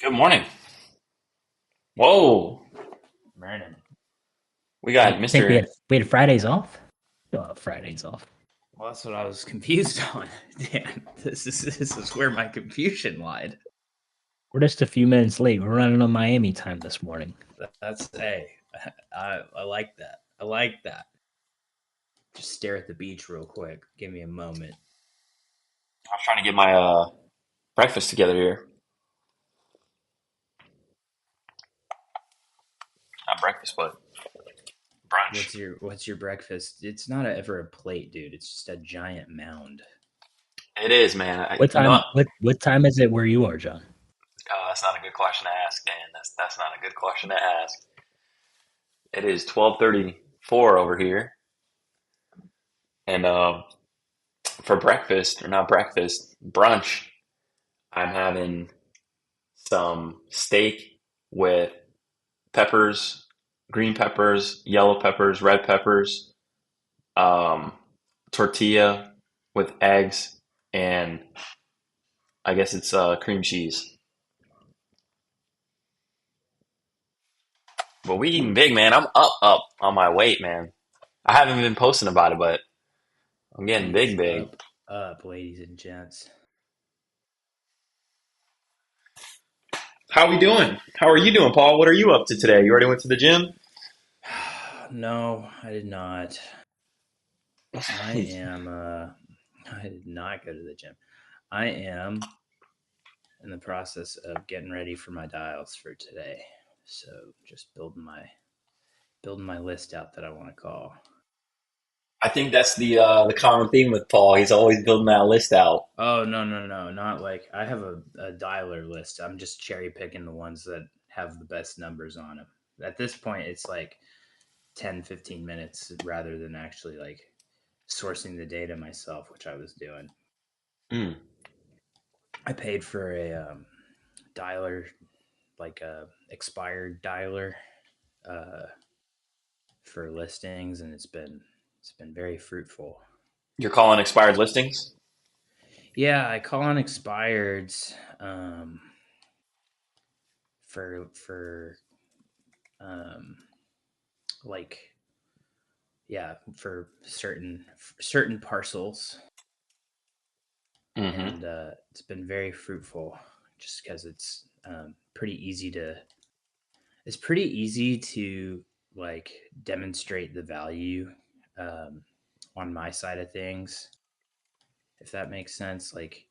Good morning. Whoa, Morning. we I got think we Mr. had we had Fridays off. Fridays off. Well, that's what I was confused on. Dan, this is where my confusion lied. We're just a few minutes late. We're running on Miami time this morning. That's hey, I like that. I like that. Just stare at the beach real quick. Give me a moment. I was trying to get my breakfast together here. Not breakfast, but brunch. What's your breakfast? It's not ever a plate, dude. It's just a giant mound. It is, man. What You know time? what? What time is it where you are, John? That's not a good question to ask, Dan. That's not a good question to ask. It is 12:34 over here, and for breakfast or not breakfast, brunch, I'm having some steak with peppers, green peppers, yellow peppers, red peppers, um, tortilla with eggs, and I guess it's cream cheese. But we eating big, man. I'm up on my weight, man. I haven't been posting about it, but I'm getting He's big. up, ladies and gents. How we doing? How are you doing, Paul? What are you up to today? You already went to the gym? No, I did not. I am I did not go to the gym. I am in the process of getting ready for my dials for today. So just building my list out that I want to call. I think that's the common theme with Paul. He's always building that list out. Oh no, not like I have a dialer list. I'm just cherry picking the ones that have the best numbers on them. At this point it's like 10, 15 minutes rather than actually like sourcing the data myself, which I was doing. Mm. I paid for a dialer, like a expired dialer, uh, for listings, and it's been very fruitful. You're calling expired listings? Yeah, I call on expireds um, for um, like yeah for certain parcels, Mm-hmm. and it's been very fruitful just because it's pretty easy to like demonstrate the value um, on my side of things, if that makes sense. Like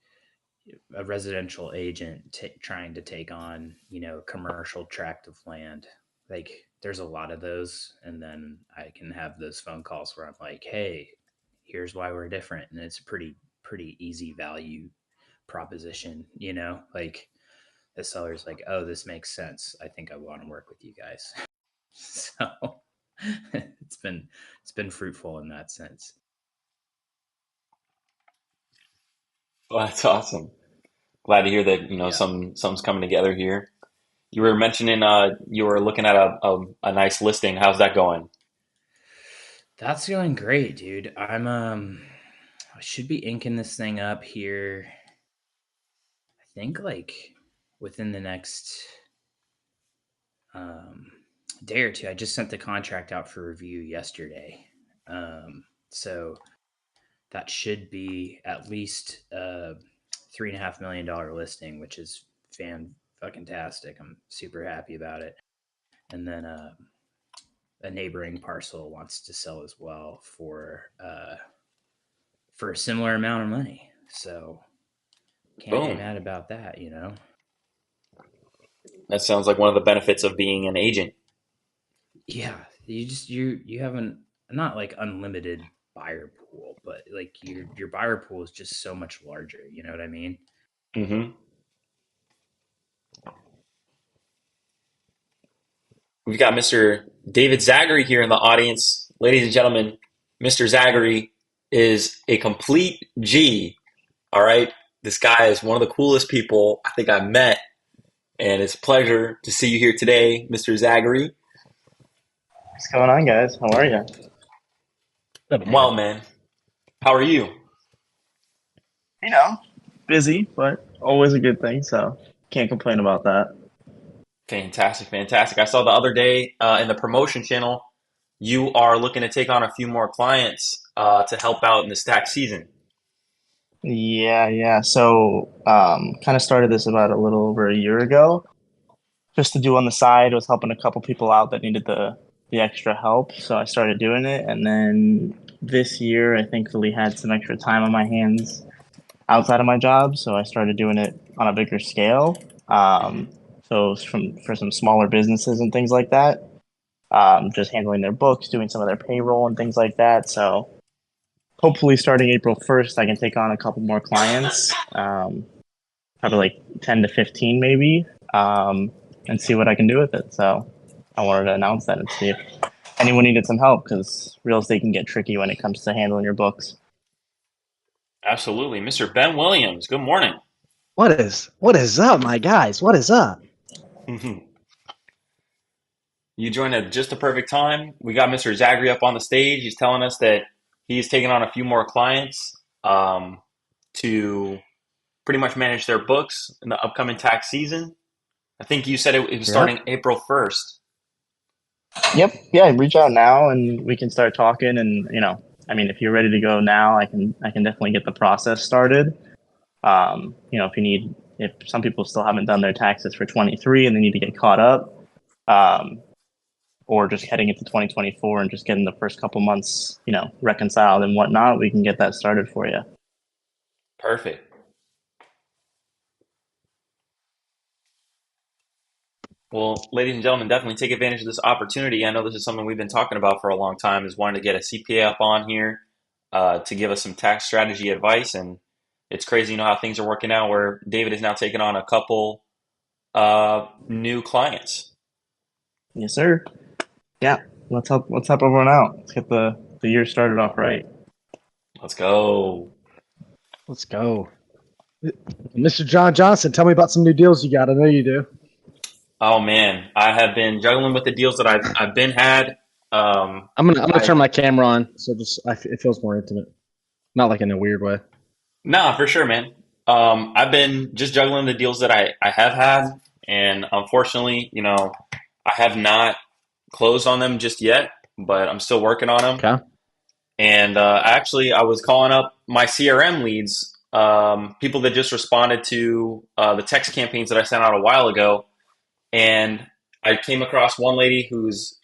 a residential agent trying to take on, a commercial tract of land. Like there's a lot of those, and then I can have those phone calls where I'm like, "Hey, here's why we're different," and it's a pretty easy value proposition. Like the seller's like, "Oh, this makes sense. I think I want to work with you guys." So it's been it's been fruitful in that sense. Well, that's awesome. Glad to hear that, Yeah, some's coming together here. You were mentioning you were looking at a nice listing. How's that going? that's going great, dude. I should be inking this thing up here. I think like within the next um, day or two. I just sent the contract out for review yesterday, so that should be at least $3.5 million listing, which is fan fucking tastic. I'm super happy about it. And then a neighboring parcel wants to sell as well for a similar amount of money. So can't be Boom. mad about that. That sounds like one of the benefits of being an agent. Yeah, you have an not like unlimited buyer pool, but like your buyer pool is just so much larger. You know what I mean? Hmm. We've got Mr. David Zachary here in the audience. Ladies and gentlemen, Mr. Zachary is a complete G. All right. This guy is one of the coolest people I think I've met, and it's a pleasure to see you here today, Mr. Zachary. What's going on, guys? How are you? What's up, I'm well, David? man. How are you? You know, busy, but always a good thing, so can't complain about that. Fantastic, fantastic. I saw the other day in the promotion channel, you are looking to take on a few more clients to help out in this tax season. Yeah. So, kind of started this about a little over a year ago, just to do on the side. Was helping a couple people out that needed the extra help, so I started doing it. And then this year, I thankfully had some extra time on my hands outside of my job, so I started doing it on a bigger scale. Hmm. So for some smaller businesses and things like that, just handling their books, doing some of their payroll and things like that. So hopefully, starting April 1st, I can take on a couple more clients, probably like 10 to 15 maybe, and see what I can do with it. So I wanted to announce that and see if anyone needed some help because real estate can get tricky when it comes to handling your books. Absolutely. Mr. Ben Williams, good morning. What is up, my guys? What is up? You joined at just the perfect time. We got Mr. Zagri up on the stage. He's telling us that he's taking on a few more clients to pretty much manage their books in the upcoming tax season. I think you said it was Yep. starting April 1st. Yep. Yeah. Reach out now and we can start talking. And, I mean, if you're ready to go now, I can definitely get the process started. If some people still haven't done their taxes for 23 and they need to get caught up, um, or just heading into 2024 and just getting the first couple months, reconciled and whatnot, we can get that started for you. Perfect. Well, ladies and gentlemen, definitely take advantage of this opportunity. I know this is something we've been talking about for a long time, is wanting to get a CPA up on here to give us some tax strategy advice. And it's crazy, how things are working out where David is now taking on a couple new clients. Yes, sir. Yeah. Let's help everyone out. Let's get the year started off right. Let's go. Let's go. Mr. John Johnson, tell me about some new deals you got. I know you do. Oh man, I have been juggling with the deals that I've been had. I'm gonna turn my camera on, so it feels more intimate, not like in a weird way. Nah, for sure, man. I've been just juggling the deals that I have had, and unfortunately, I have not closed on them just yet, but I'm still working on them. Okay. And actually, I was calling up my CRM leads, people that just responded to the text campaigns that I sent out a while ago. And I came across one lady who's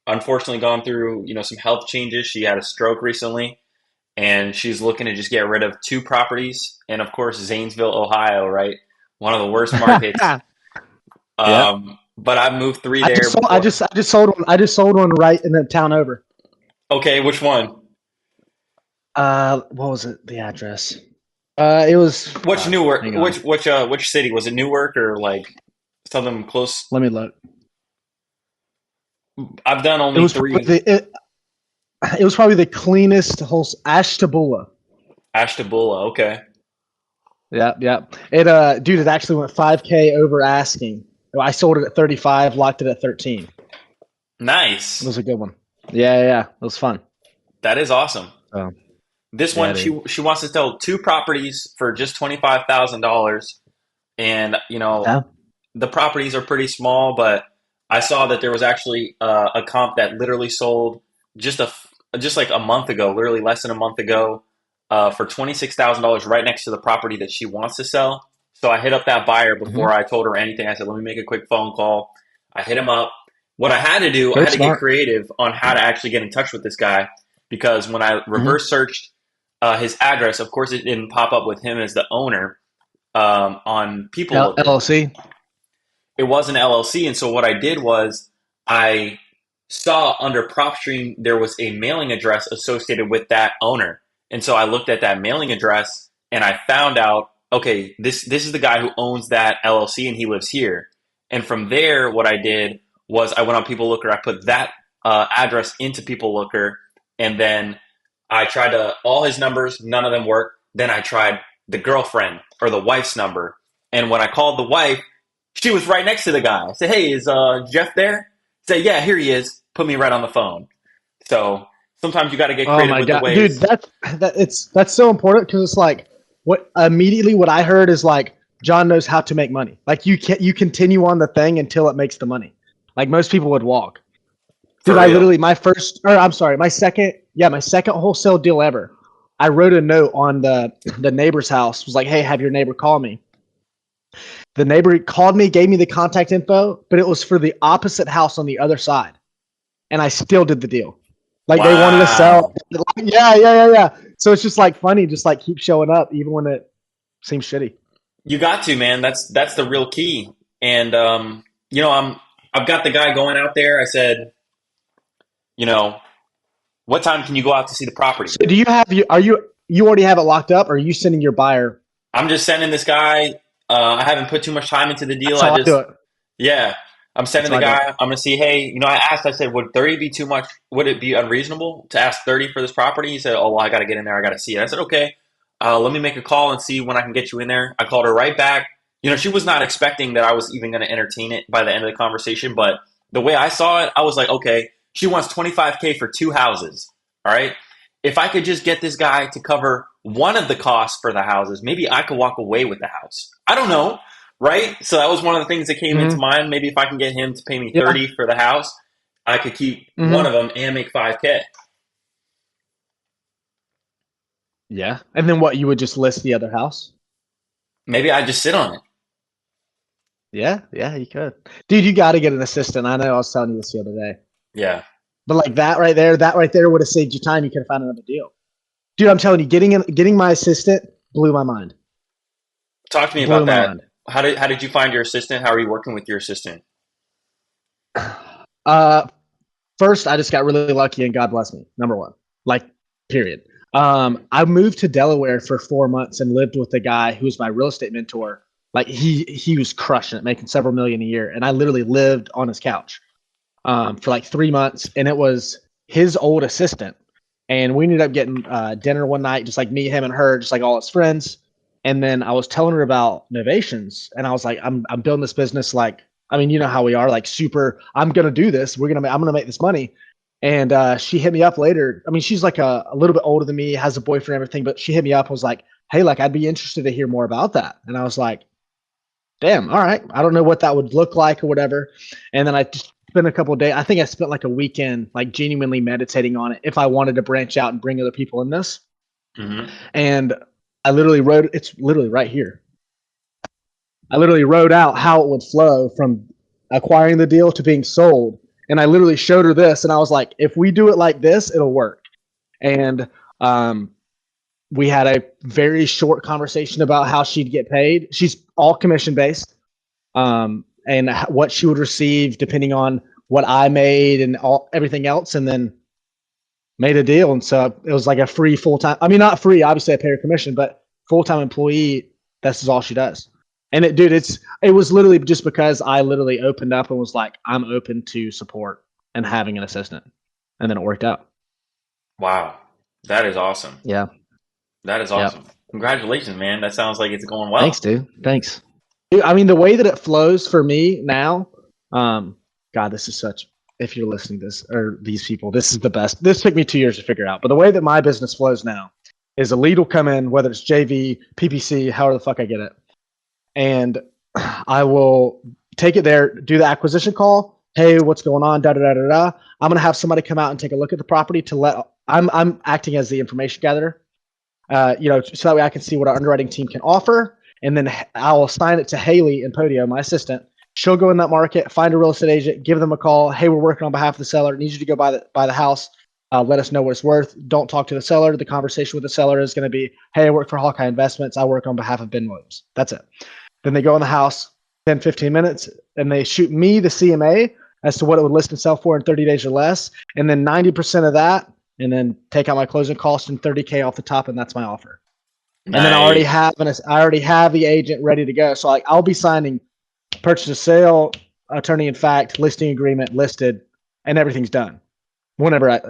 unfortunately gone through, some health changes. She had a stroke recently, and she's looking to just get rid of two properties. And of course, Zanesville, Ohio, right? One of the worst markets. Yeah. But I've moved three I there just sold, before. I just sold one. I just sold one right in the town over. Okay, which one? What was it? The address? It was. Which Newark? Hang on. Which city was it? Newark or like something close? Let me look. I've done It only was three. it was probably the cleanest whole Ashtabula. Ashtabula. Okay. Yeah. It dude, it actually went 5K over asking. I sold it at 35, locked it at 13. Nice. It was a good one. Yeah. It was fun. That is awesome. Oh. This Yeah, one, she wants to sell two properties for just $25,000, and Yeah. the properties are pretty small. But I saw that there was actually a comp that literally sold just like a month ago, literally less than a month ago, for $26,000 right next to the property that she wants to sell. So I hit up that buyer before I told her anything. I said, "Let me make a quick phone call." I hit him up. What I had to do, I Very had to get smart. creative on how to actually get in touch with this guy, because when I reverse searched his address, of course, it didn't pop up with him as the owner on People Looker. LLC. It was an LLC, and so what I did was I saw under PropStream there was a mailing address associated with that owner, and so I looked at that mailing address and I found out, okay, this is the guy who owns that LLC and he lives here. And from there, what I did was I went on People Looker, I put that address into People Looker, and then I tried all his numbers, none of them worked. Then I tried the girlfriend or the wife's number, and when I called the wife, she was right next to the guy. I said, "Hey, is Jeff there?" He said, "Yeah, here he is." Put me right on the phone. So sometimes you got to get Oh creative my with the god, ways. dude, that's so important because it's like what I heard is like John knows how to make money. Like you continue on the thing until it makes the money. Like most people would walk. Dude, I literally my second wholesale deal ever. I wrote a note on the neighbor's house. Was like, hey, have your neighbor call me. The neighbor called me, gave me the contact info, but it was for the opposite house on the other side, and I still did the deal. Like they wanted to sell. Yeah. So it's just like funny, just like keep showing up even when it seems shitty. You got to, man. That's the real key. And I've got the guy going out there. I said, what time can you go out to see the property? So do you already have it locked up, or are you sending your buyer? I'm just sending this guy. I haven't put too much time into the deal. That's how I do it. Yeah. I'm sending the guy. I'm going to see, hey, I said, would 30 be too much? Would it be unreasonable to ask 30 for this property? He said, oh, well, I got to get in there. I got to see it. I said, okay, let me make a call and see when I can get you in there. I called her right back. She was not expecting that I was even going to entertain it by the end of the conversation. But the way I saw it, I was like, okay, she wants $25K for 2 houses. All right. If I could just get this guy to cover one of the costs for the houses, maybe I could walk away with the house. I don't know. Right? So that was one of the things that came into mind. Maybe if I can get him to pay me 30 for the house, I could keep one of them and make 5K. Yeah. And then what, you would just list the other house? Maybe I'd just sit on it. Yeah, you could. Dude, you got to get an assistant. I know I was telling you this the other day. Yeah. But like that right there would have saved you time. You could have found another deal. Dude, I'm telling you, getting my assistant blew my mind. Talk to me about that. How did you find your assistant? How are you working with your assistant? First, I just got really lucky and God bless me. Number one, like, period. I moved to Delaware for 4 months and lived with a guy who was my real estate mentor. Like he was crushing it, making several million a year. And I literally lived on his couch for like 3 months. And it was his old assistant. And we ended up getting dinner one night, just like me, him, and her, just like all his friends. And then I was telling her about Novations, and I was like, I'm building this business. Like, I mean, you know how we are, like super, I'm going to do this. I'm going to make this money. And she hit me up later. I mean, she's like a little bit older than me, has a boyfriend and everything, but she hit me up and was like, hey, like, I'd be interested to hear more about that. And I was like, damn, all right. I don't know what that would look like or whatever. And then I just spent a couple of days. I think I spent like a weekend, like genuinely meditating on it if I wanted to branch out and bring other people in this. Mm-hmm. And I literally wrote, it's literally right here. I literally wrote out how it would flow from acquiring the deal to being sold. And I literally showed her this, and I was like, if we do it like this, it'll work. And we had a very short conversation about how she'd get paid. She's all commission based, and what she would receive depending on what I made and everything else, and then made a deal. And so it was like a free full-time, I mean, not free, obviously I pay her commission, but full-time employee, this is all she does. And it was literally just because I literally opened up and was like, I'm open to support and having an assistant. And then it worked out. Wow. That is awesome. Yeah. That is awesome. Yep. Congratulations, man. That sounds like it's going well. Thanks, dude. Thanks. I mean, the way that it flows for me now, God, this is such, if you're listening to this, or these people, this is the best. This took me 2 years to figure out. But the way that my business flows now is a lead will come in, whether it's JV, PPC, however the fuck I get it. And I will take it there, do the acquisition call. Hey, what's going on? Da da da da da. I'm gonna have somebody come out and take a look at the property I'm acting as the information gatherer. So that way I can see what our underwriting team can offer. And then I'll assign it to Haley and Podio, my assistant. She'll go in that market, find a real estate agent, give them a call. Hey, we're working on behalf of the seller. Need you to go buy the house. Let us know what it's worth. Don't talk to the seller. The conversation with the seller is going to be, hey, I work for Hawkeye Investments. I work on behalf of Ben Williams. That's it. Then they go in the house 10, 15 minutes, and they shoot me the CMA as to what it would list and sell for in 30 days or less. And then 90% of that, and then take out my closing cost and $30K off the top, and that's my offer. Nice. And then I already have the agent ready to go. So I'll be signing purchase and sale, attorney in fact, listing agreement, listed, and everything's done. Whenever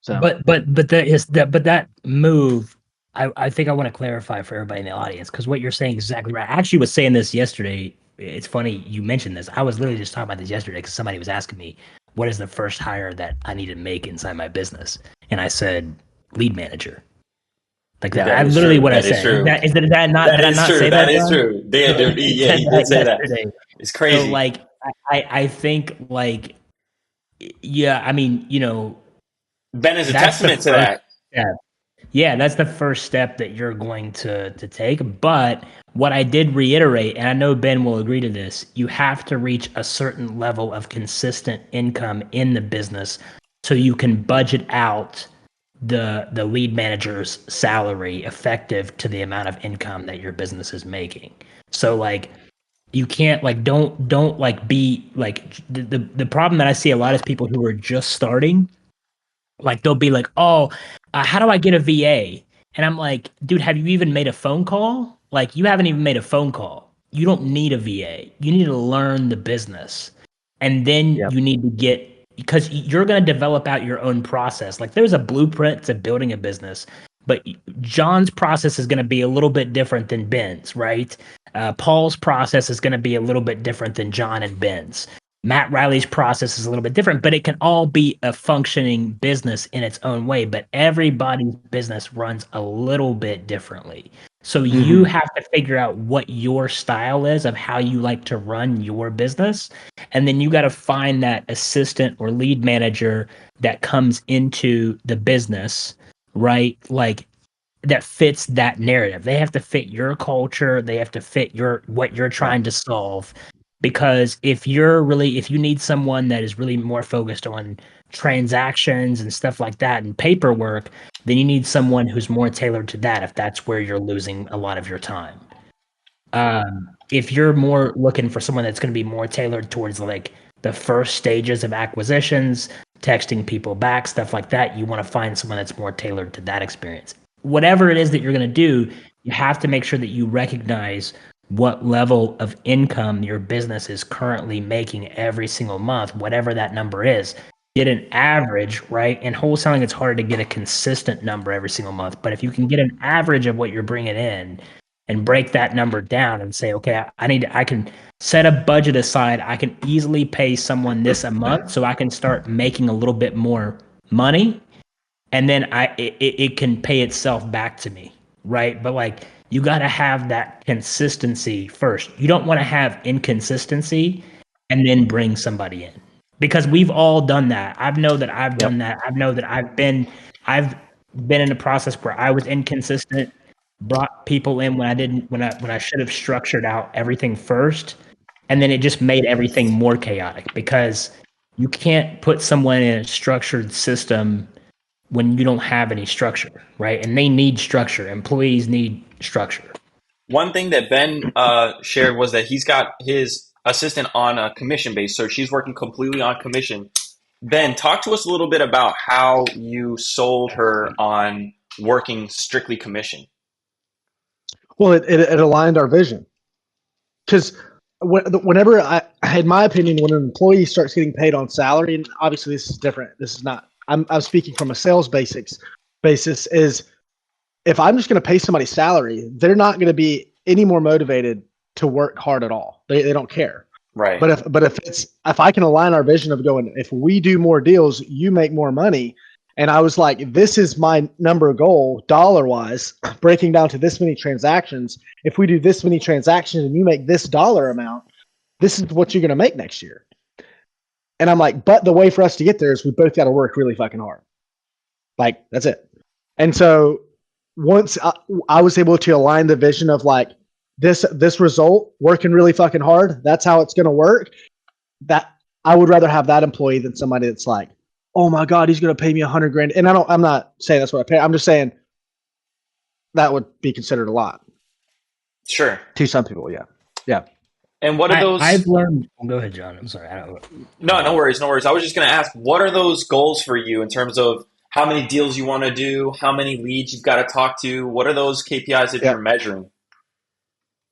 So, but that move, I think I want to clarify for everybody in the audience, because what you're saying is exactly right. I actually was saying this yesterday. It's funny you mentioned this. I was literally just talking about this yesterday because somebody was asking me, what is the first hire that I need to make inside my business? And I said, lead manager. Like that. That I is literally true. what I That is said. true. Did that not? That Did I is not true. say That that, is John? true. Dan, Yeah, yeah, said he did that say that. yesterday. It's So crazy. like, I think like, yeah. I mean, Ben is a that's the testament to first that. step. Yeah, that's the first step that you're going to take. But what I did reiterate, and I know Ben will agree to this, you have to reach a certain level of consistent income in the business so you can budget out the lead manager's salary effective to the amount of income that your business is making. So like you can't like don't like be like the problem that I see a lot is people who are just starting, like they'll be like, "Oh, how do I get a VA?" And I'm like, "Dude, have you even made a phone call? Like, you haven't even made a phone call. You don't need a VA. You need to learn the business, and then Yep. you need to get because you're going to develop out your own process. Like, there's a blueprint to building a business, but John's process is going to be a little bit different than Ben's, right? Paul's process is going to be a little bit different than John and Ben's. Matt Riley's process is a little bit different, but it can all be a functioning business in its own way. But everybody's business runs a little bit differently. So you have to figure out what your style is of how you like to run your business. And then you got to find that assistant or lead manager that comes into the business, right? Like that fits that narrative. They have to fit your culture. They have to fit your what you're Yep. trying to solve. Because if you need someone that is really more focused on transactions and stuff like that and paperwork, then you need someone who's more tailored to that if that's where you're losing a lot of your time. If you're more looking for someone that's going to be more tailored towards like the first stages of acquisitions, texting people back, stuff like that, you want to find someone that's more tailored to that experience. Whatever it is that you're going to do, you have to make sure that you recognize what level of income your business is currently making every single month, whatever that number is. Get an average, right? And wholesaling, it's hard to get a consistent number every single month. But if you can get an average of what you're bringing in and break that number down and say, okay, I can set a budget aside. I can easily pay someone this a month so I can start making a little bit more money, and then it can pay itself back to me, right? But like you got to have that consistency first. You don't want to have inconsistency and then bring somebody in, because we've all done that. I know that I've done that. I know that I've been in a process where I was inconsistent, brought people in when I didn't when I should have structured out everything first, and then it just made everything more chaotic because you can't put someone in a structured system when you don't have any structure, right? And they need structure. Employees need structure. One thing that Ben shared was that he's got his assistant on a commission base, so she's working completely on commission. Ben, talk to us a little bit about how you sold her on working strictly commission. Well, it aligned our vision because whenever in my opinion, when an employee starts getting paid on salary, and obviously this is different. This is not. I'm speaking from a sales basis. Is if I'm just going to pay somebody salary, they're not going to be any more motivated to work hard at all. They don't care. Right. But if I can align our vision of going, if we do more deals, you make more money. And I was like, this is my number goal dollar wise, breaking down to this many transactions. If we do this many transactions and you make this dollar amount, this is what you're going to make next year. And I'm like, but the way for us to get there is we both got to work really fucking hard. Like, that's it. And so once I was able to align the vision of like this result, working really fucking hard, that's how it's going to work. That I would rather have that employee than somebody that's like, oh my God, he's going to pay me $100,000. And I'm not saying that's what I pay. I'm just saying that would be considered a lot. Sure. To some people. Yeah. Yeah. And what are those? I've learned. Go ahead, John. I'm sorry. No worries. I was just going to ask, what are those goals for you in terms of how many deals you want to do, how many leads you've got to talk to? What are those KPIs that you're measuring?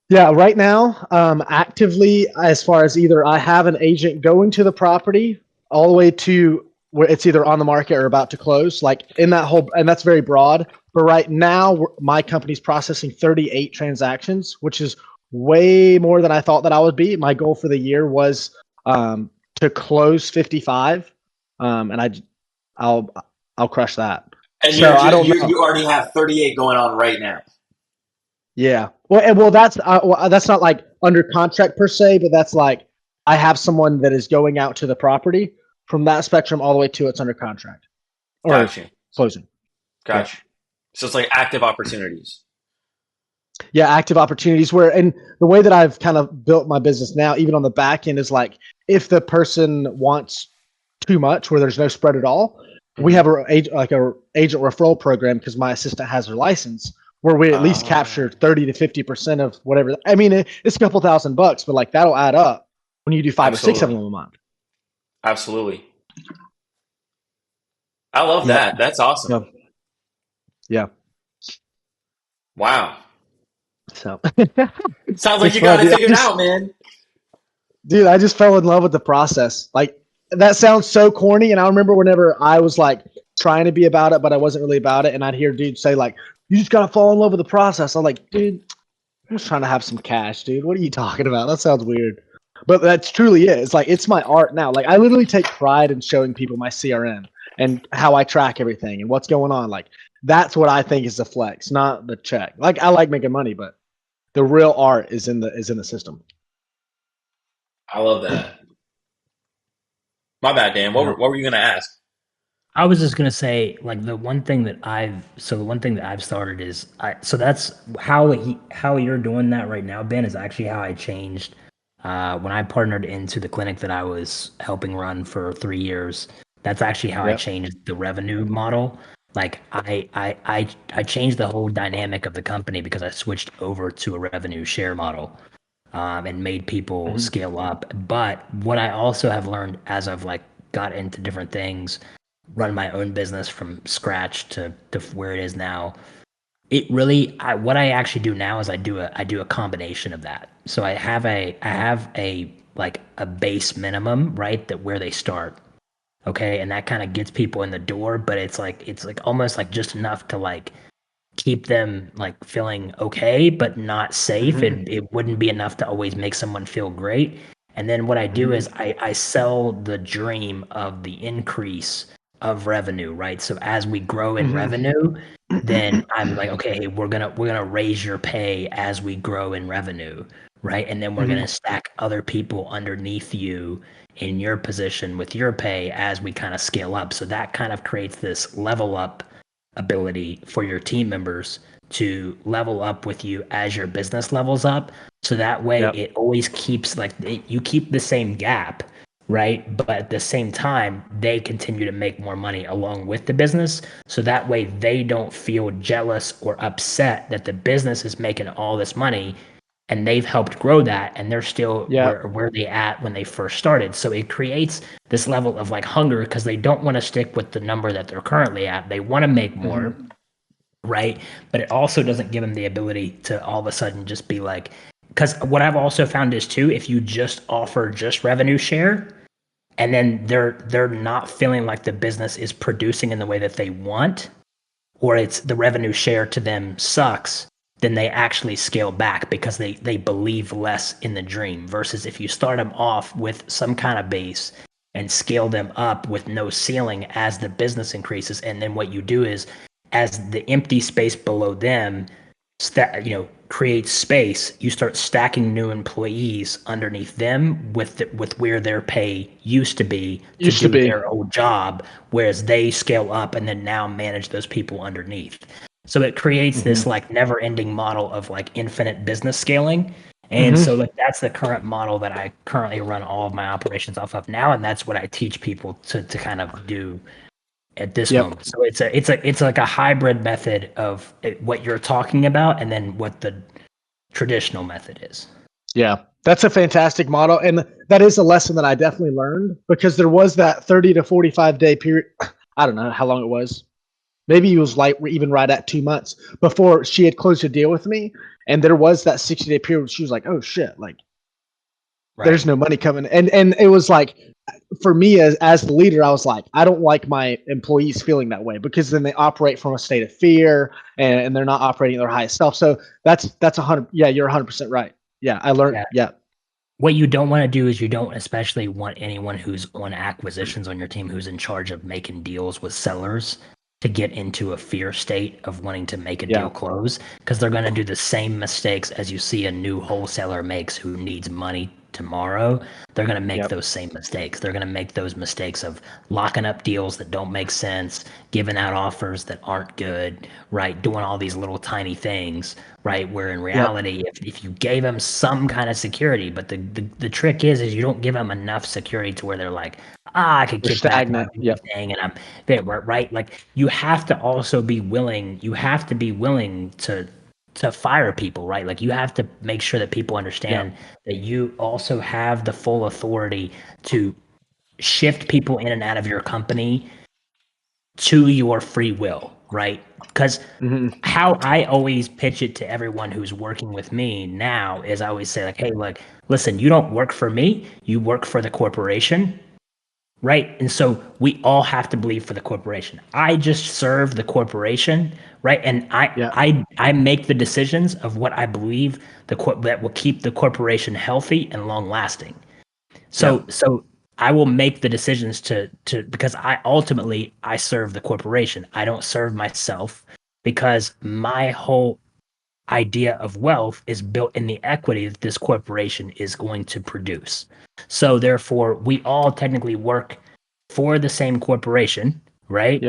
Yeah, right now, actively, as far as either I have an agent going to the property all the way to where it's either on the market or about to close, like in that whole, and that's very broad. But right now, my company's processing 38 transactions, which is way more than I thought that I would be. My goal for the year was to close 55, and I'll crush that. And So I don't know. you already have 38 going on right now. Yeah. Well, that's not like under contract per se, but that's like I have someone that is going out to the property from that spectrum all the way to it's under contract or Gotcha. closing. Yeah. Gotcha. So it's like active opportunities. Yeah, active opportunities where, and the way that I've kind of built my business now, even on the back end, is like if the person wants too much, where there's no spread at all, we have a agent referral program because my assistant has her license, where we at least capture 30 to 50% of whatever. I mean, it's a couple $1,000, but like that'll add up when you do 5 or 6 of them a month. Absolutely. I love that. That's awesome. Yeah. Wow. So Sounds like you got it figured out, man. Dude, I just fell in love with the process. Like that sounds so corny. And I remember whenever I was like trying to be about it, but I wasn't really about it. And I'd hear dudes say like, you just got to fall in love with the process. I'm like, dude, I'm just trying to have some cash, dude. What are you talking about? That sounds weird. But that's truly it. It's like, it's my art now. Like I literally take pride in showing people my CRM and how I track everything and what's going on. Like that's what I think is the flex, not the check. Like I like making money, but the real art is in the system. I love that. My bad, Dan. What were you gonna ask? I was just gonna say, like the one thing that I've started is so that's how you're doing that right now, Ben, is actually how I changed when I partnered into the clinic that I was helping run for 3 years. That's actually how I changed the revenue model. Like I changed the whole dynamic of the company because I switched over to a revenue share model. And made people scale up. But what I also have learned as I've like got into different things, run my own business from scratch to where it is now, it really what I actually do now is I do a combination of that. So I have a like a base minimum, right, that where they start. Okay, and that kind of gets people in the door, but it's like almost like just enough to like keep them like feeling okay but not safe. It wouldn't be enough to always make someone feel great. And then what I do is I sell the dream of the increase of revenue, right? So as we grow in revenue, then I'm like, okay, we're gonna raise your pay as we grow in revenue, right? And then we're gonna stack other people underneath you in your position with your pay as we kind of scale up. So that kind of creates this level up ability for your team members to level up with you as your business levels up. So that way it always keeps you keep the same gap, right? But at the same time, they continue to make more money along with the business. So that way they don't feel jealous or upset that the business is making all this money and they've helped grow that and they're still where they at when they first started. So it creates this level of like hunger because they don't want to stick with the number that they're currently at. They want to make more, right? But it also doesn't give them the ability to all of a sudden just be like, because what I've also found is too, if you just offer just revenue share and then they're not feeling like the business is producing in the way that they want, or it's the revenue share to them sucks, then they actually scale back because they believe less in the dream. Versus if you start them off with some kind of base and scale them up with no ceiling as the business increases, and then what you do is as the empty space below them creates space, you start stacking new employees underneath them with where their pay used to be their old job, whereas they scale up and then now manage those people underneath. So it creates this like never ending model of like infinite business scaling. And so like that's the current model that I currently run all of my operations off of now. And that's what I teach people to kind of do at this moment. So it's like a hybrid method of what you're talking about and then what the traditional method is. Yeah, that's a fantastic model. And that is a lesson that I definitely learned because there was that 30 to 45 day period. I don't know how long it was. Maybe it was like even right at 2 months before she had closed a deal with me. And there was that 60-day period where she was like, oh shit, like there's no money coming. And it was like, for me as the leader, I was like, I don't like my employees feeling that way because then they operate from a state of fear and they're not operating at their highest self. So that's 100. Yeah, you're 100% right. Yeah, I learned. Yeah. What you don't want to do is you don't especially want anyone who's on acquisitions on your team who's in charge of making deals with sellers to get into a fear state of wanting to make a deal close, because they're going to do the same mistakes as you see a new wholesaler makes who needs money tomorrow. They're going to make those same mistakes. They're going to make those mistakes of locking up deals that don't make sense, giving out offers that aren't good, right? Doing all these little tiny things, right? Where in reality, if you gave them some kind of security, but the trick is you don't give them enough security to where they're like, I could They're kick back and stagnant. do anything, and I'm there, right? Like you have to also be willing. You have to be willing to fire people, right? Like you have to make sure that people understand that you also have the full authority to shift people in and out of your company to your free will, right? Because how I always pitch it to everyone who's working with me now is I always say like, hey, like, listen, you don't work for me, you work for the corporation, right? And so we all have to believe for the corporation. I just serve the corporation, right? And I make the decisions of what I believe that will keep the corporation healthy and long lasting. So I will make the decisions to because I ultimately I serve the corporation. I don't serve myself, because my whole idea of wealth is built in the equity that this corporation is going to produce. So therefore, we all technically work for the same corporation, right?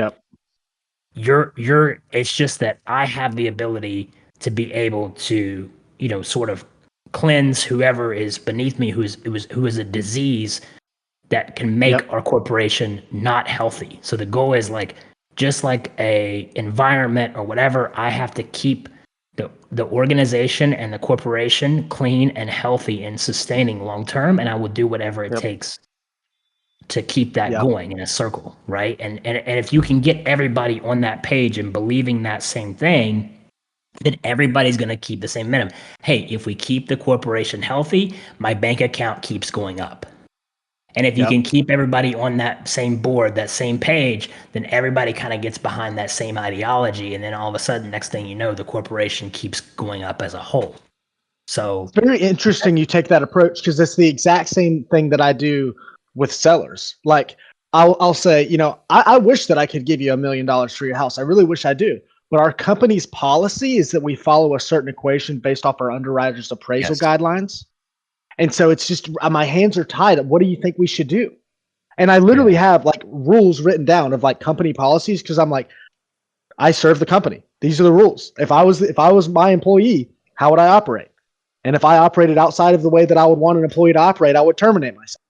You're it's just that I have the ability to be able to, sort of cleanse whoever is beneath me who is a disease that can make our corporation not healthy. So the goal is like, just like a environment or whatever, I have to keep the organization and the corporation clean and healthy and sustaining long term, and I will do whatever it takes to keep that going in a circle, right? And if you can get everybody on that page and believing that same thing, then everybody's going to keep the same minimum. Hey, if we keep the corporation healthy, my bank account keeps going up. And if you can keep everybody on that same board, that same page, then everybody kind of gets behind that same ideology. And then all of a sudden, next thing you know, the corporation keeps going up as a whole. So it's very interesting you take that approach, because it's the exact same thing that I do with sellers. Like I'll say, I wish that I could give you $1 million for your house. I really wish I do. But our company's policy is that we follow a certain equation based off our underwriters' appraisal guidelines. And so it's just my hands are tied. What do you think we should do? And I literally have like rules written down of like company policies, because I'm like, I serve the company. These are the rules. If I was my employee, how would I operate? And if I operated outside of the way that I would want an employee to operate, I would terminate myself.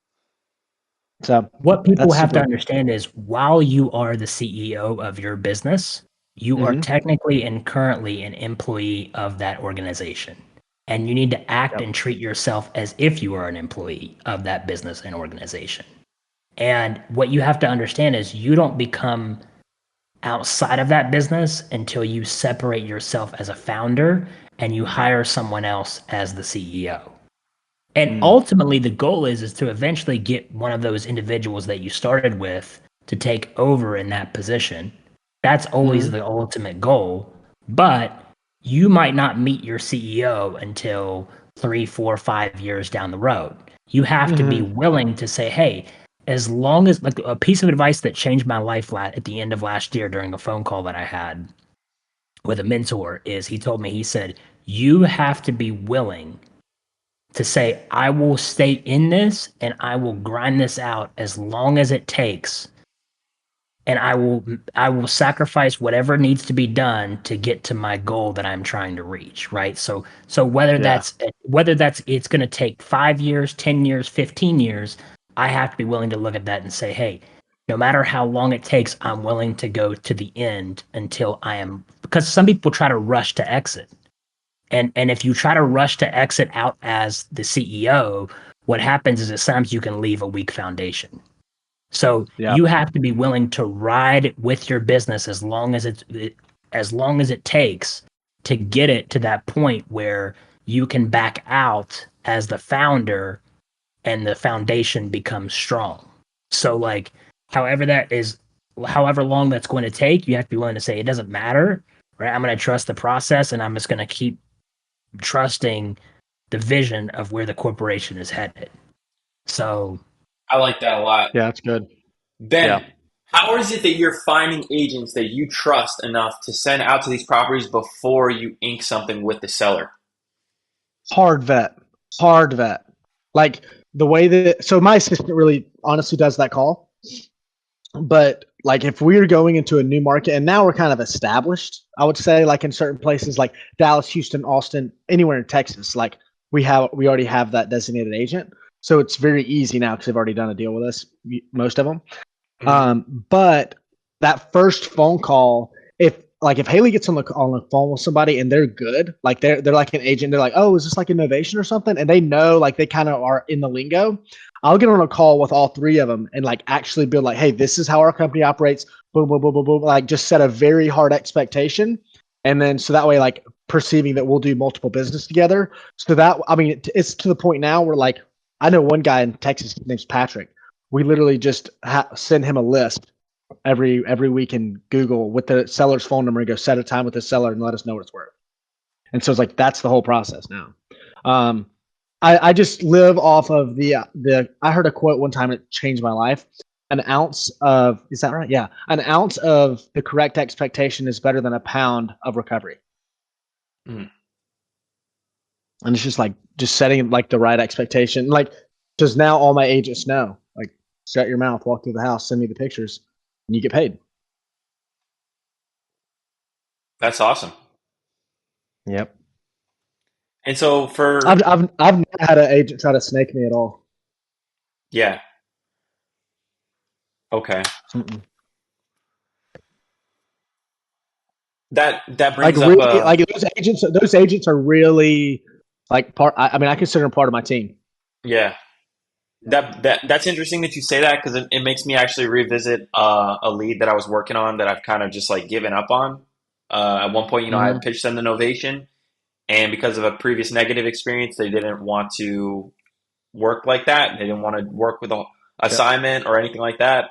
So what people have to understand is, while you are the CEO of your business, you are technically and currently an employee of that organization. And you need to act and treat yourself as if you are an employee of that business and organization. And what you have to understand is you don't become outside of that business until you separate yourself as a founder and you hire someone else as the CEO. And ultimately the goal is to eventually get one of those individuals that you started with to take over in that position. That's always the ultimate goal. But you might not meet your CEO until 3, 4, 5 years down the road. You have to be willing to say, hey, as long as, like, a piece of advice that changed my life at the end of last year during a phone call that I had with a mentor is, he told me, he said, you have to be willing to say, I will stay in this and I will grind this out as long as it takes, and I will sacrifice whatever needs to be done to get to my goal that I'm trying to reach, right? So whether that's it's going to take 5 years, 10 years, 15 years, I have to be willing to look at that and say, hey, no matter how long it takes, I'm willing to go to the end until I am, because some people try to rush to exit. And if you try to rush to exit out as the CEO, what happens is that sometimes you can leave a weak foundation. So you have to be willing to ride with your business as long as it takes to get it to that point where you can back out as the founder and the foundation becomes strong. So like however long that's going to take, you have to be willing to say it doesn't matter, right? I'm going to trust the process, and I'm just going to keep trusting the vision of where the corporation is headed. So I like that a lot. Yeah, that's good. Ben, How is it that you're finding agents that you trust enough to send out to these properties before you ink something with the seller? Hard vet, hard vet. Like the way that, so my assistant really honestly does that call. But like if we're going into a new market and now we're kind of established, I would say like in certain places like Dallas, Houston, Austin, anywhere in Texas, like we already have that designated agent. So it's very easy now because they've already done a deal with us, most of them. Mhm. But that first phone call, if Haley gets on the phone with somebody and they're good, like they're like an agent, they're like, oh, is this like innovation or something? And they know like they kind of are in the lingo. I'll get on a call with all three of them and like actually be like, hey, this is how our company operates. Boom, boom, boom, boom, boom. Like just set a very hard expectation, and then so that way like perceiving that we'll do multiple business together. So that I mean, it's to the point now where like I know one guy in Texas, his name's Patrick. We literally just send him a list every week in Google with the seller's phone number and go set a time with the seller and let us know what it's worth. And so it's like that's the whole process now. Um, I just live off of the. I heard a quote one time that changed my life. An ounce of is that right? Yeah, an ounce of the correct expectation is better than a pound of recovery. Mhm. And it's just like just setting like the right expectation. Like just now all my agents know like shut your mouth, walk through the house, send me the pictures, and you get paid. That's awesome. Yep. And so I've never had an agent try to snake me at all. yeah, okay. Mm-mm. That Like brings up really, like those agents are really like part. I mean, I consider them part of my team. yeah. That's interesting that you say that because it makes me actually revisit a lead that I was working on that I've kind of just like given up on. At one point, I had Mm-hmm. pitched them the Novation, and because of a previous negative experience, they didn't want to work like that. They didn't want to work with a Yep. assignment or anything like that.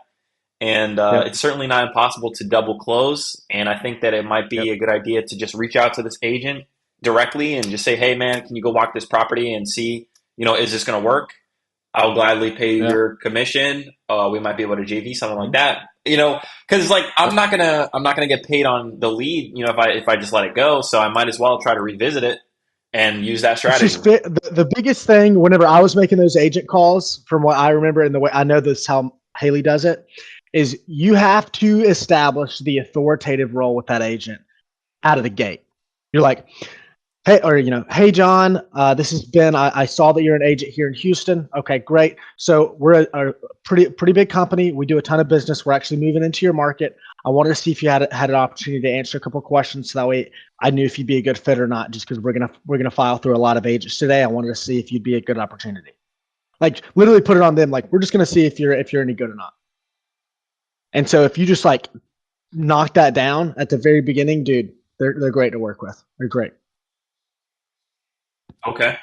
And Yep. it's certainly not impossible to double close. And I think that it might be Yep. a good idea to just reach out to this agent directly and just say, "Hey, man, can you go walk this property and see, is this going to work? I'll gladly pay you Yeah. your commission. We might be able to JV something like Mhm. that. Because like I'm Yep. not gonna get paid on the lead. If I just let it go. So I might as well try to revisit it and use that It's strategy. just the biggest thing whenever I was making those agent calls, from what I remember and the way I know this how Haley does it, is you have to establish the authoritative role with that agent out of the gate. You're like, hey, or hey John, this is Ben. I saw that you're an agent here in Houston. Okay, great. So we're a pretty big company. We do a ton of business. We're actually moving into your market. I wanted to see if you had an opportunity to answer a couple of questions, so that way I knew if you'd be a good fit or not. Just because we're gonna file through a lot of agents today, I wanted to see if you'd be a good opportunity. Like literally put it on them. Like we're just gonna see if you're any good or not. And so if you just like knock that down at the very beginning, dude, they're great to work with. They're great. Okay,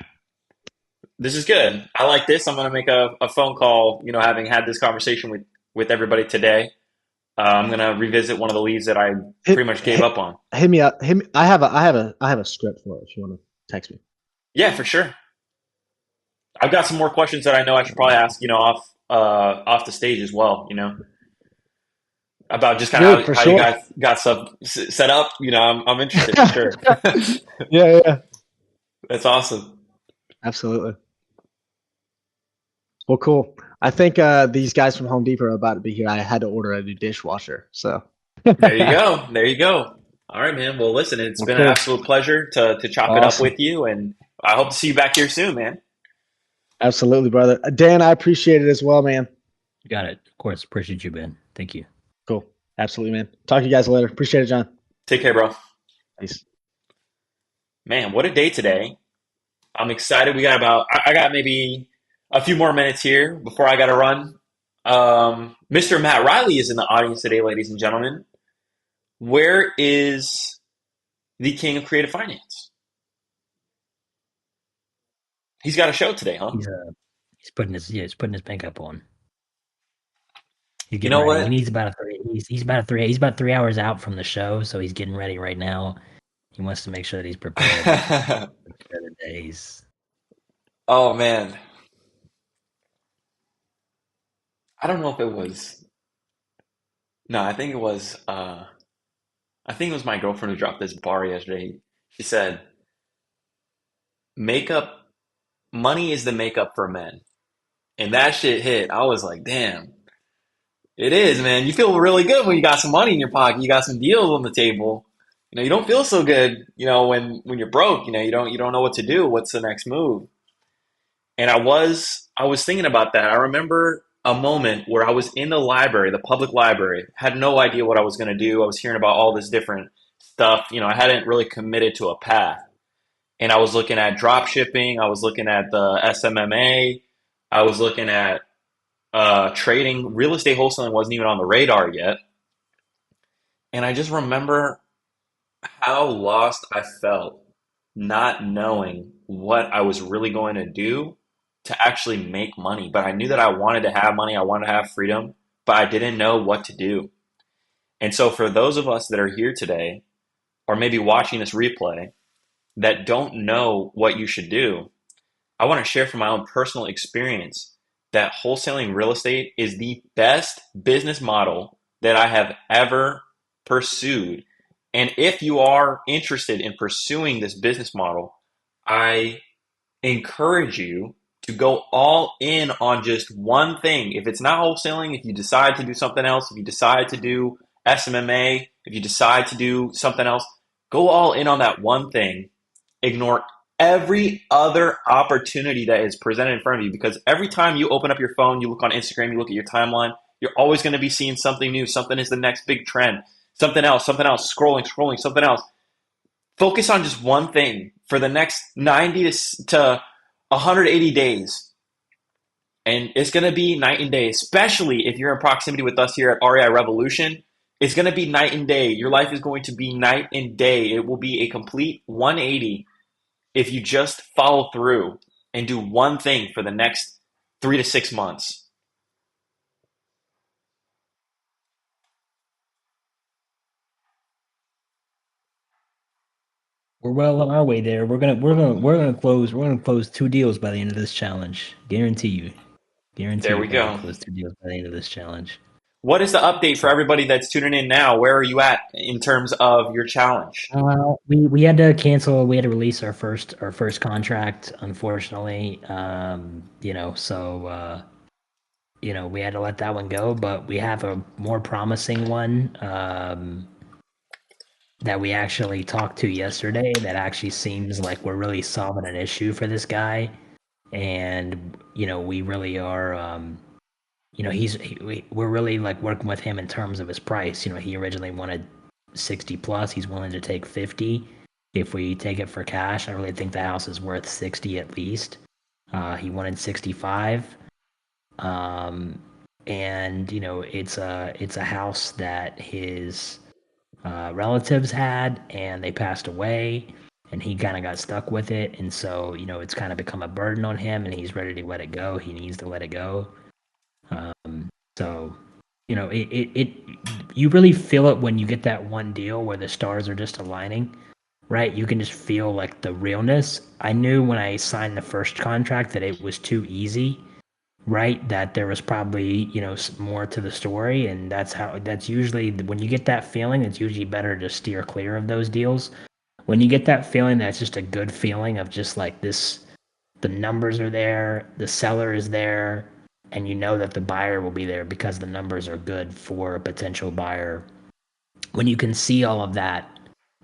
this is good. I like this. I'm gonna make a phone call. Having had this conversation with everybody today, I'm gonna revisit one of the leads that I pretty Hit, much gave hit, up on. hit me up. Hit me. I have a script for it if you want to text me. Yeah, for sure. I've got some more questions that I know I should probably ask. Off the stage as well. About just kind Dude, of for how you sure. guys got stuff set up. I'm interested for sure. Yeah. That's awesome. Absolutely. Well, cool. I think these guys from Home Depot are about to be here. I had to order a new dishwasher. So There you go. There you go. All right, man. Well, listen, it's well, been an cool. absolute pleasure to chop it up Awesome. with you, and I hope to see you back here soon, man. Absolutely, brother. Dan, I appreciate it as well, man. You got it. Of course. Appreciate you, Ben. Thank you. Cool. Absolutely, man. Talk to you guys later. Appreciate it, John. Take care, bro. Peace. Man, what a day today. I'm excited. I got maybe a few more minutes here before I got to run. Mr. Matt Riley is in the audience today, ladies and gentlemen. Where is the king of creative finance? He's got a show today, huh? He's putting his makeup on. He's You getting know ready. He what? needs about a three. He's about 3 hours out from the show, so he's getting ready right now. He wants to make sure that he's prepared for the days. Oh man, I don't know if it was No, I think it was my girlfriend who dropped this bar yesterday. She said, "Makeup, money is the makeup for men." And that shit hit. I was like, "Damn, it is, man. You feel really good when you got some money in your pocket. You got some deals on the table. You don't feel so good, when you're broke. You don't know what to do. What's the next move?" And I was thinking about that. I remember a moment where I was in the library, the public library, had no idea what I was going to do. I was hearing about all this different stuff. I hadn't really committed to a path. And I was looking at drop shipping. I was looking at the SMMA. I was looking at trading. Real estate wholesaling wasn't even on the radar yet. And I just remember how lost I felt not knowing what I was really going to do to actually make money. But I knew that I wanted to have money, I wanted to have freedom, but I didn't know what to do. And so, for those of us that are here today, or maybe watching this replay, that don't know what you should do, I want to share from my own personal experience that wholesaling real estate is the best business model that I have ever pursued. And if you are interested in pursuing this business model, I encourage you to go all in on just one thing. If it's not wholesaling, if you decide to do something else, if you decide to do SMMA, if you decide to do something else, go all in on that one thing. Ignore every other opportunity that is presented in front of you, because every time you open up your phone, you look on Instagram, you look at your timeline, you're always going to be seeing something new. Something is the next big trend. Something else, scrolling, something else. Focus on just one thing for the next 90 to 180 days. And it's going to be night and day, especially if you're in proximity with us here at REI Revolution. It's going to be night and day. Your life is going to be night and day. It will be a complete 180 if you just follow through and do one thing for the next 3 to 6 months. We're well on our way there. We're gonna close 2 deals by the end of this challenge. Guarantee you. Guarantee There you we we're gonna go. close 2 deals by the end of this challenge. What is the update for So everybody that's tuning in now? Where are you at in terms of your challenge? we had to cancel. We had to release our first contract, unfortunately. We had to let that one go. But we have a more promising one that we actually talked to yesterday. That actually seems like we're really solving an issue for this guy, and we really are. We're really like working with him in terms of his price. He originally wanted 60 plus. He's willing to take 50 if we take it for cash. I really think the house is worth 60 at least. He wanted 65. Um, and it's a house that his relatives had, and they passed away, and he kind of got stuck with it, and so it's kind of become a burden on him, and he's ready to let it go. He needs to let it go. So, it you really feel it when you get that one deal where the stars are just aligning, right? You can just feel like the realness. I knew when I signed the first contract that it was too easy, right? That there was probably, more to the story. And that's usually when you get that feeling, it's usually better to steer clear of those deals. When you get that feeling, that's just a good feeling of just like this, the numbers are there, the seller is there, and you know that the buyer will be there because the numbers are good for a potential buyer. When you can see all of that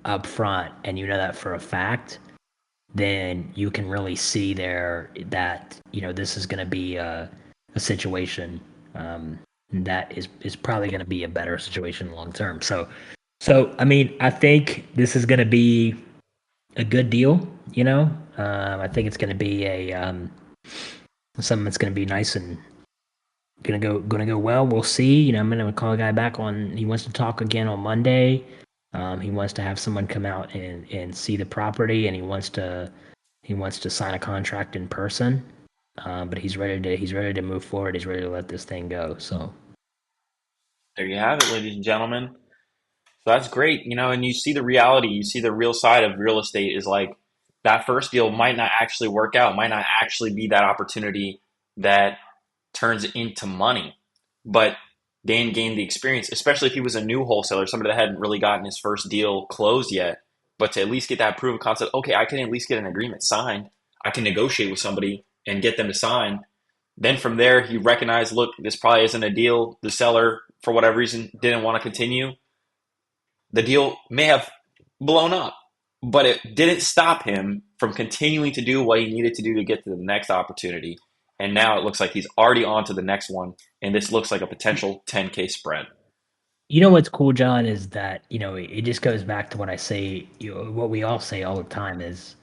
up front and you know that for a fact, then you can really see there that this is going to be a situation that is probably going to be a better situation long term. So I mean, I think this is going to be a good deal. I think it's going to be a something that's going to be nice and gonna go well. We'll see. I'm gonna call a guy back on. He wants to talk again on Monday. He wants to have someone come out and see the property, and he wants to sign a contract in person. But he's ready to move forward. He's ready to let this thing go. So There you have it, ladies and gentlemen. So that's great, and you see the reality, you see the real side of real estate is like that first deal might not actually work out, might not actually be that opportunity that turns into money. But Dan gained the experience, especially if he was a new wholesaler, somebody that hadn't really gotten his first deal closed yet, but to at least get that proof of concept, okay, I can at least get an agreement signed. I can negotiate with somebody and get them to sign. Then from there, he recognized, look, this probably isn't a deal. The seller, for whatever reason, didn't want to continue. The deal may have blown up, but it didn't stop him from continuing to do what he needed to do to get to the next opportunity. And now it looks like he's already on to the next one, and this looks like a potential 10K spread. You know what's cool, John, is that, it just goes back to what I say, what we all say all the time is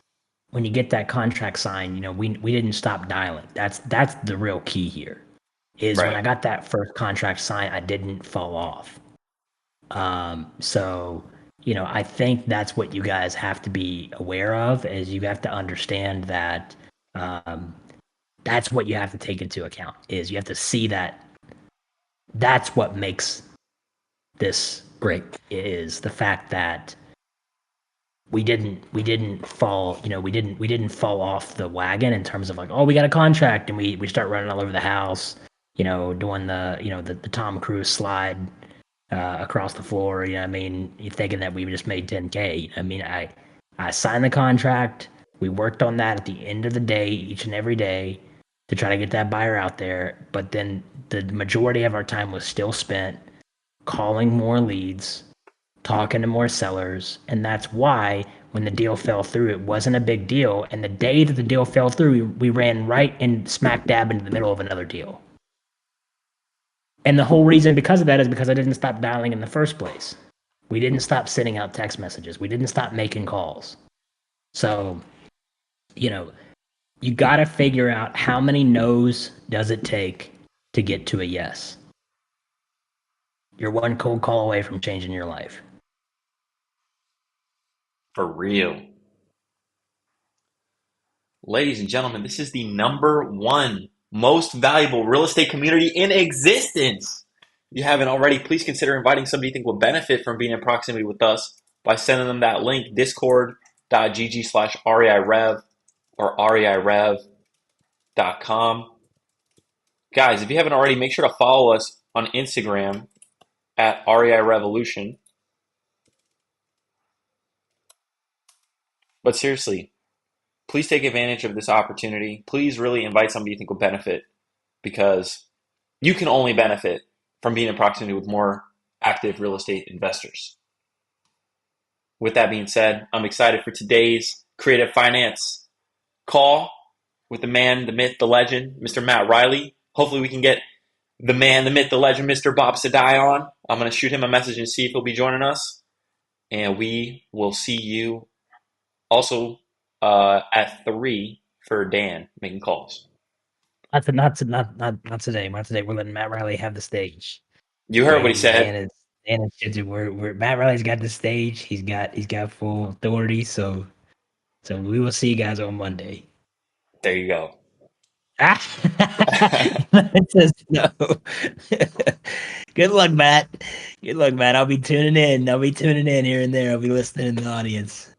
when you get that contract signed, we didn't stop dialing. That's the real key here. Is when I got that first contract signed, I didn't fall off. So, I think that's what you guys have to be aware of, is you have to understand that that's what you have to take into account, is you have to see that that's what makes this great, is the fact that we didn't fall, we didn't fall off the wagon in terms of like, oh, we got a contract, and we start running all over the house, doing the Tom Cruise slide across the floor. You're thinking that we just made 10K. I signed the contract. We worked on that at the end of the day, each and every day, to try to get that buyer out there. But then the majority of our time was still spent calling more leads, talking to more sellers. And that's why when the deal fell through, it wasn't a big deal. And the day that the deal fell through, we ran right and smack dab into the middle of another deal. And the whole reason because of that is because I didn't stop dialing in the first place. We didn't stop sending out text messages. We didn't stop making calls. So, you got to figure out how many no's does it take to get to a yes. You're one cold call away from changing your life. For real. Ladies and gentlemen, this is the #1 most valuable real estate community in existence. If you haven't already, please consider inviting somebody you think will benefit from being in proximity with us by sending them that link, discord.gg/REIRev or reirev.com. Guys, if you haven't already, make sure to follow us on Instagram at REI Revolution. But seriously, please take advantage of this opportunity. Please really invite somebody you think will benefit, because you can only benefit from being in proximity with more active real estate investors. With that being said, I'm excited for today's Creative Finance call with the man, the myth, the legend, Mr. Matt Riley. Hopefully we can get the man, the myth, the legend, Mr. Bob Sadai on. I'm going to shoot him a message and see if he'll be joining us. And we will see you also at 3 for Dan making calls. Not today. Not today. We're letting Matt Riley have the stage. You heard what he said. We're Matt Riley's got the stage. He's got full authority. So we will see you guys on Monday. There you go. It says no. Good luck, Matt. I'll be tuning in here and there. I'll be listening in the audience.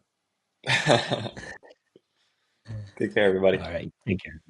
Take care, everybody. All right. Take care.